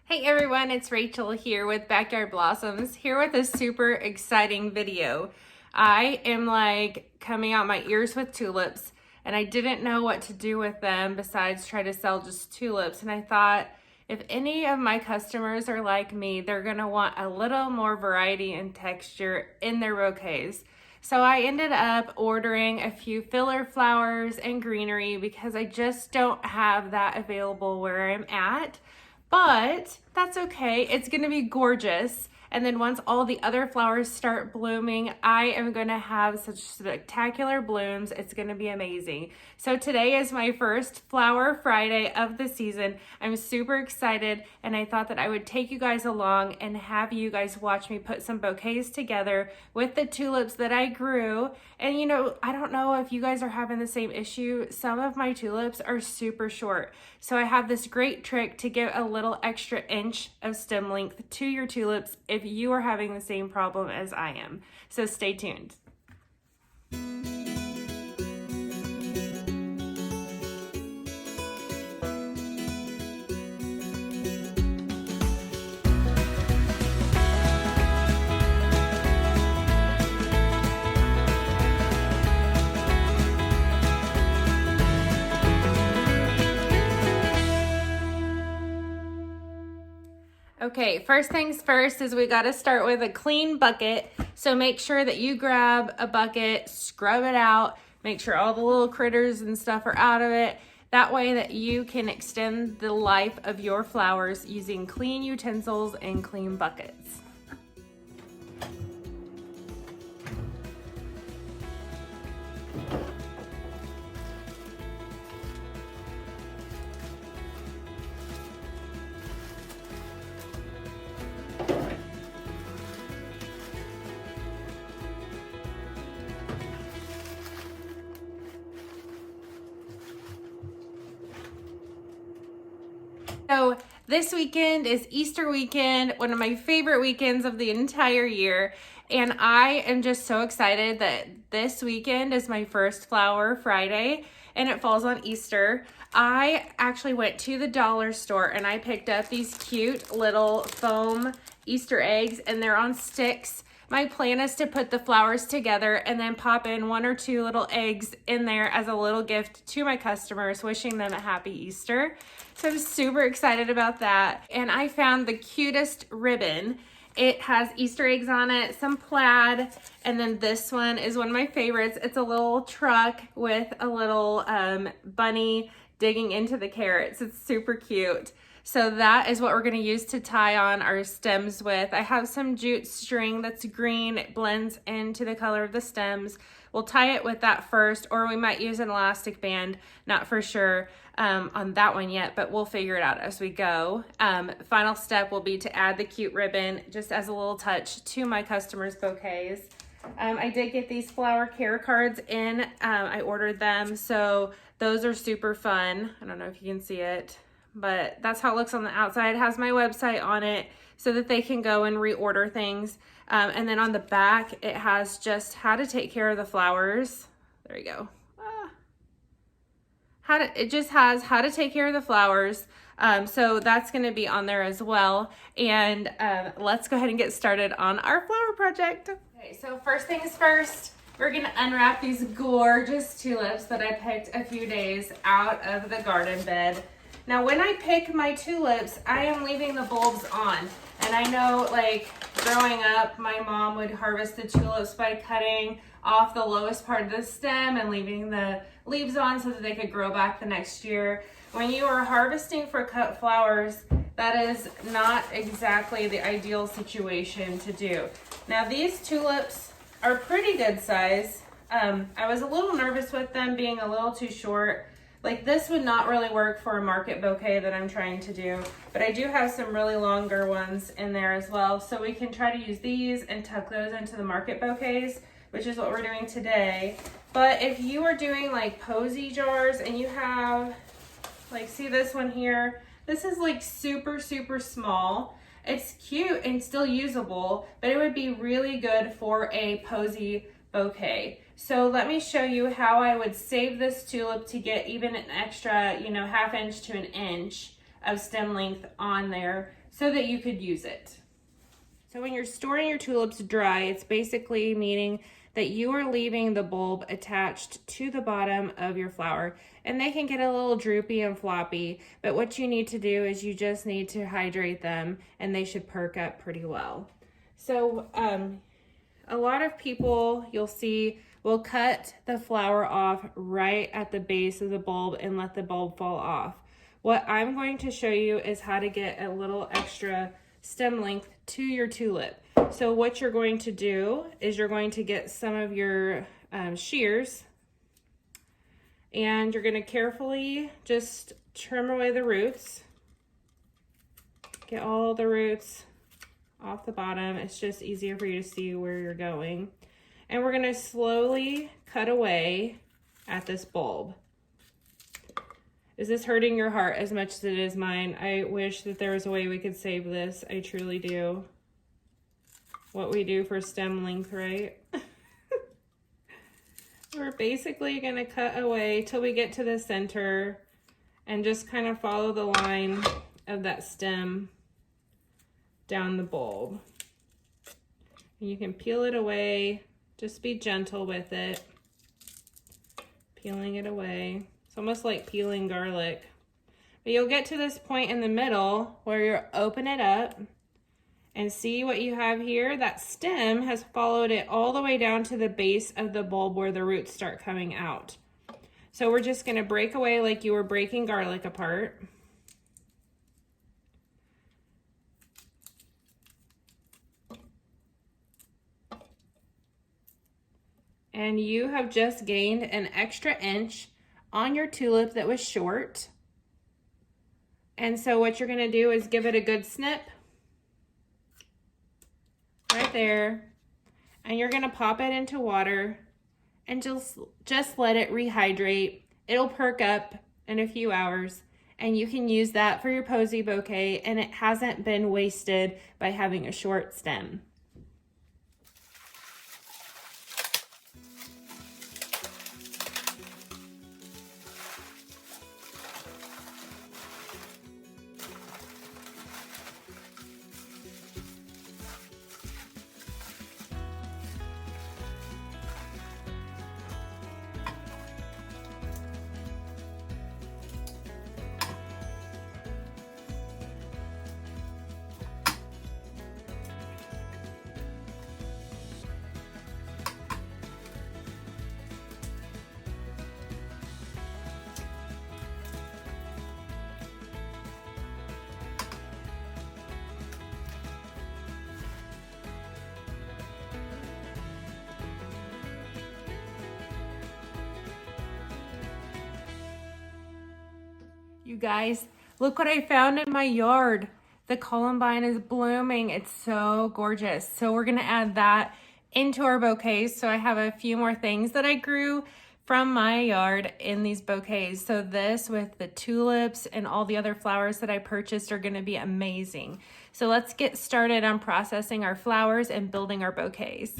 Hey everyone, it's Rachel here with Backyard Blossoms, here with a super exciting video. I am coming out my ears with tulips, and I didn't know what to do with them besides try to sell just tulips. And I thought, if any of my customers are like me, they're gonna want a little more variety and texture in their bouquets. So I ended up ordering a few filler flowers and greenery because I just don't have that available where I'm at. But that's okay. It's gonna be gorgeous. And then once all the other flowers start blooming, I am gonna have such spectacular blooms. It's gonna be amazing. So today is my first Flower Friday of the season. I'm super excited, and I thought that I would take you guys along and have you guys watch me put some bouquets together with the tulips that I grew. And you know, I don't know if you guys are having the same issue. Some of my tulips are super short. So I have this great trick to give a little extra inch of stem length to your tulips if you are having the same problem as I am. So stay tuned. Okay, first things first is we got to start with a clean bucket. So make sure that you grab a bucket, scrub it out, make sure all the little critters and stuff are out of it. That way that you can extend the life of your flowers using clean utensils and clean buckets. So this weekend is Easter weekend, one of my favorite weekends of the entire year. And I am just so excited that this weekend is my first Flower Friday and it falls on Easter. I actually went to the dollar store and I picked up these cute little foam Easter eggs, and they're on sticks. My plan is to put the flowers together and then pop in 1 or 2 little eggs in there as a little gift to my customers, wishing them a happy Easter. So I'm super excited about that. And I found the cutest ribbon. It has Easter eggs on it, some plaid, and then this one is one of my favorites. It's a little truck with a little bunny digging into the carrots. It's super cute. So that is what we're going to use to tie on our stems with. I have some jute string that's green. It blends into the color of the stems. We'll tie it with that first, or we might use an elastic band. Not for sure on that one yet, but we'll figure it out as we go. Final step will be to add the cute ribbon just as a little touch to my customers' bouquets. I did get these flower care cards in. I ordered them, so those are super fun. I don't know if you can see it, but that's how it looks on the outside. It has my website on it so that they can go and reorder things. And then on the back, it has just how to take care of the flowers. There you go. It just has how to take care of the flowers. So that's going to be on there as well. And let's go ahead and get started on our flower project. Okay, so first things first, we're going to unwrap these gorgeous tulips that I picked a few days out of the garden bed. Now, when I pick my tulips, I am leaving the bulbs on. And I know, growing up, my mom would harvest the tulips by cutting off the lowest part of the stem and leaving the leaves on so that they could grow back the next year. When you are harvesting for cut flowers, that is not exactly the ideal situation to do. Now, these tulips are pretty good size. I was a little nervous with them being a little too short. This would not really work for a market bouquet that I'm trying to do, but I do have some really longer ones in there as well. So we can try to use these and tuck those into the market bouquets, which is what we're doing today. But if you are doing posy jars and you have, see this one here, this is super, super small. It's cute and still usable, but it would be really good for a posy bouquet. So let me show you how I would save this tulip to get even an extra, 1/2 inch to 1 inch of stem length on there. so that you could use it. So when you're storing your tulips dry, it's basically meaning that you are leaving the bulb attached to the bottom of your flower, and they can get a little droopy and floppy, but what you need to do is you just need to hydrate them and they should perk up pretty well. So a lot of people you'll see will cut the flower off right at the base of the bulb and let the bulb fall off. What I'm going to show you is how to get a little extra stem length to your tulip. So what you're going to do is you're going to get some of your shears, and you're going to carefully just trim away the roots. Get all the roots off the bottom. It's just easier for you to see where you're going. And we're going to slowly cut away at this bulb. Is this hurting your heart as much as it is mine? I wish that there was a way we could save this. I truly do. What we do for stem length, right? We're basically going to cut away till we get to the center and just kind of follow the line of that stem down the bulb. And you can peel it away. Just be gentle with it. Peeling it away. It's almost like peeling garlic. But you'll get to this point in the middle where you open it up and see what you have here. That stem has followed it all the way down to the base of the bulb where the roots start coming out. So we're just going to break away like you were breaking garlic apart. And you have just gained an extra inch on your tulip that was short. And so what you're going to do is give it a good snip right there, and you're going to pop it into water and just let it rehydrate. It'll perk up in a few hours, and you can use that for your posy bouquet, and it hasn't been wasted by having a short stem. You guys, look what I found in my yard. The columbine is blooming. It's so gorgeous. So we're gonna add that into our bouquets. So I have a few more things that I grew from my yard in these bouquets. So this with the tulips and all the other flowers that I purchased are gonna be amazing. So let's get started on processing our flowers and building our bouquets.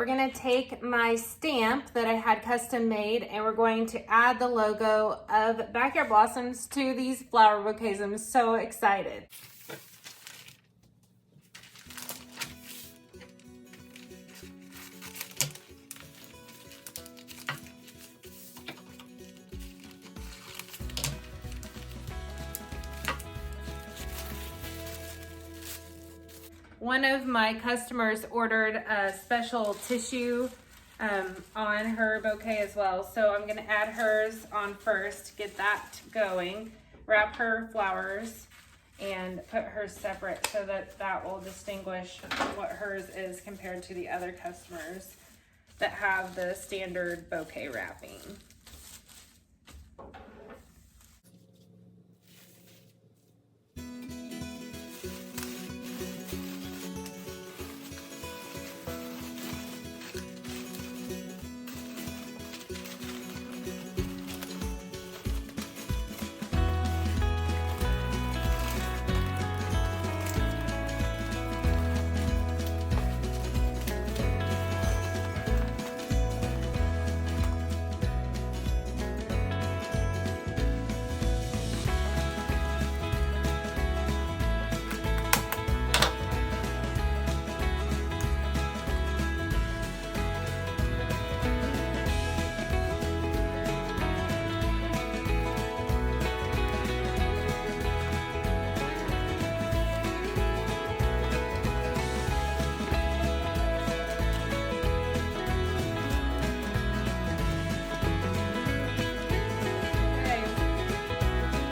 we're gonna take my stamp that I had custom made and we're going to add the logo of Backyard Blossoms to these flower bouquets. I'm so excited. One of my customers ordered a special tissue on her bouquet as well. So I'm gonna add hers on first, get that going, wrap her flowers, and put hers separate so that that will distinguish what hers is compared to the other customers that have the standard bouquet wrapping.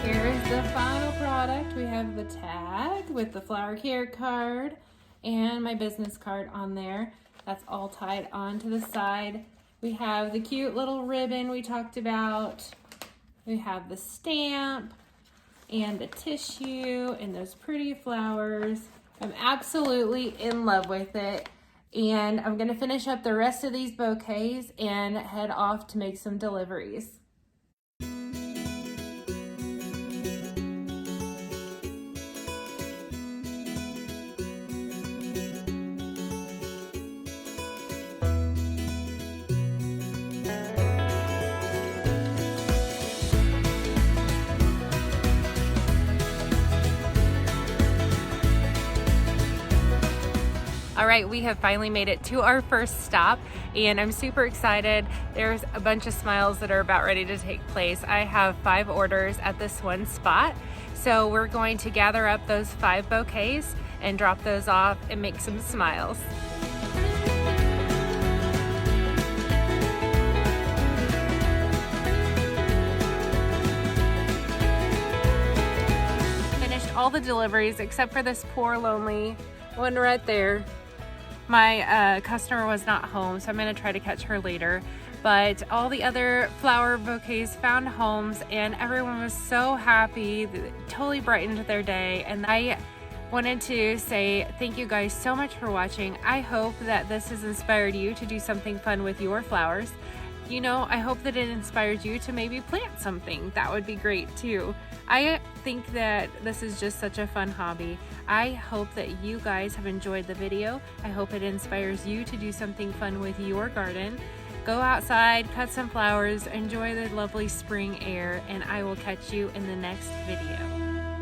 Here's the final product. We have the tag with the flower care card and my business card on there. That's all tied on to the side. We have the cute little ribbon we talked about. We have the stamp and the tissue and those pretty flowers. I'm absolutely in love with it. And I'm gonna finish up the rest of these bouquets and head off to make some deliveries. All right, we have finally made it to our first stop and I'm super excited. There's a bunch of smiles that are about ready to take place. I have 5 orders at this one spot. So we're going to gather up those 5 bouquets and drop those off and make some smiles. Finished all the deliveries except for this poor lonely one right there. My customer was not home, so I'm gonna try to catch her later. But all the other flower bouquets found homes and everyone was so happy. It totally brightened their day. And I wanted to say thank you guys so much for watching. I hope that this has inspired you to do something fun with your flowers. You know, I hope that it inspires you to maybe plant something. That would be great too. I think that this is just such a fun hobby. I hope that you guys have enjoyed the video. I hope it inspires you to do something fun with your garden. Go outside, cut some flowers, enjoy the lovely spring air, and I will catch you in the next video.